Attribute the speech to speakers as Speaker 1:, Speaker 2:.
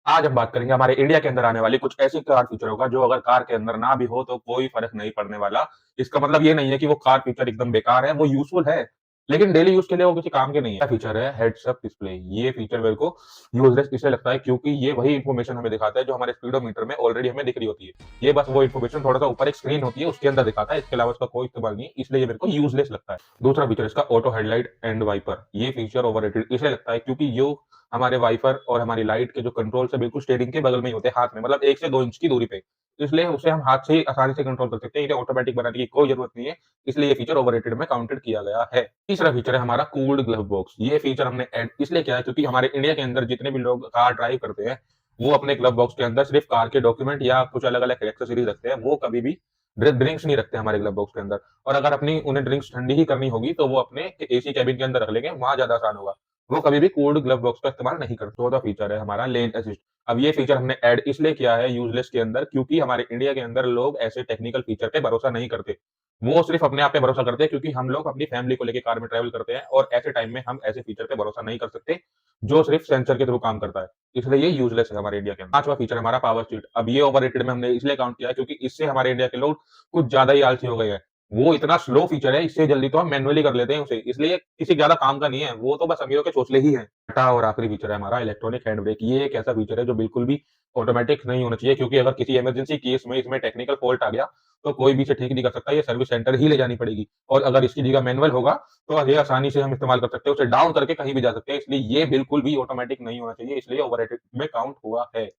Speaker 1: आज हम बात करेंगे हमारे इंडिया के अंदर आने वाली कुछ ऐसी कार फीचरों का जो अगर कार के अंदर ना भी हो तो कोई फ़र्क नहीं पड़ने वाला। इसका मतलब ये नहीं है कि वो कार फीचर एकदम बेकार है, वो यूज़फुल है, लेकिन डेली यूज़ के लिए वो किसी काम के नहीं है। क्या फीचर है हेड्स अप डिस्प्ले। ये फीचर मेरे को यूज़लेस इसलिए लगता है क्योंकि ये वही इन्फॉर्मेशन हमें दिखाता है जो हमारे स्पीडोमीटर में ऑलरेडी हमें दिख रही होती है। ये बस वो इन्फॉर्मेशन थोड़ा-सा ऊपर एक स्क्रीन होती है उसके अंदर दिखाता है, इसके अलावा इसका कोई इस्तेमाल नहीं है, इसलिए ये मेरे को यूज़लेस लगता है। दूसरा फीचर इसका ऑटो हेडलाइट एंड वाइपर। ये फीचर ओवररेटेड इसलिए लगता है क्योंकि यो हमारे वाइपर और हमारी लाइट के जो कंट्रोल्स है बिल्कुल स्टीयरिंग के बगल में ही होते हैं, हाथ में, मतलब 1 से 2 इंच की दूरी पे। तो इसलिए उसे हम हाथ से ही आसानी से कंट्रोल कर सकते हैं, इन्हें ऑटोमैटिक बनाने की कोई ज़रूरत नहीं है, इसलिए ये फीचर ओवररेटेड में काउंटेड किया गया है। तीसरा फीचर है हमारा कूल्ड ग्लव बॉक्स। ये फीचर हमने ऐड इसलिए किया है क्योंकि हमारे इंडिया के अंदर जितने भी लोग कार ड्राइव करते हैं, वो अपने ग्लव बॉक्स के अंदर सिर्फ़ कार के डॉक्यूमेंट या कुछ अलग-अलग एक्सेसरीज़ रखते हैं, वो कभी भी ड्रिंक्स नहीं रखते हमारे ग्लव बॉक्स के अंदर। और अगर अपनी उन्हें ड्रिंक्स ठंडी ही करनी होगी, तो वो अपने एसी केबिन के अंदर रख लेंगे, वहाँ ज़्यादा आसान होगा। वो कभी भी कोल्ड ग्लव बॉक्स का इस्तेमाल नहीं करते। चौथा फीचर है हमारा लेन असिस्ट। अब ये फीचर हमने ऐड इसलिए किया है यूज़लेस के अंदर क्योंकि हमारे इंडिया के अंदर लोग ऐसे टेक्निकल फीचर पे भरोसा नहीं करते। वो सिर्फ़ अपने आप पे भरोसा करते हैं क्योंकि हम लोग अपनी फैमिली को लेके कार में ट्रैवल करते हैं और ऐसे टाइम में हम ऐसे फीचर पे भरोसा नहीं कर सकते, जो सिर्फ़ सेंसर के थ्रू काम करता है। इसलिए ये यूज़लेस है हमारे इंडिया के अंदर। पाँचवाँ फीचर है हमारा पावर स्टीरियो। अब ये ओवररेटेड में हमने इसलिए काउंट किया है क्योंकि इससे हमारे इंडिया के लोग कुछ ज़्यादा ही आलसी हो गए हैं। वो इतना स्लो फीचर है, इससे जल्दी तो हम मैनुअली कर लेते हैं उसे, इसलिए किसी ज़्यादा काम का नहीं है, वो तो बस अमीरों के चोचले ही हैं। छठा और आखिरी फीचर है हमारा इलेक्ट्रॉनिक हैंड ब्रेक। ये एक ऐसा फीचर है जो बिल्कुल भी ऑटोमैटिक नहीं होना चाहिए क्योंकि अगर किसी इमरजेंसी केस में इसमें टेक्निकल फ़ॉल्ट आ गया, तो कोई भी इसे ठीक नहीं कर सकता, ये सर्विस सेंटर ही ले जानी पड़ेगी। और अगर इसकी जगह मैनुअल होगा, तो ये आसानी से हम इस्तेमाल कर सकते हैं, उसे डाउन करके कहीं भी जा सकते हैं, इसलिए ये बिल्कुल भी ऑटोमैटिक नहीं होना चाहिए, इसलिए ओवररेटेड में काउंट हुआ है।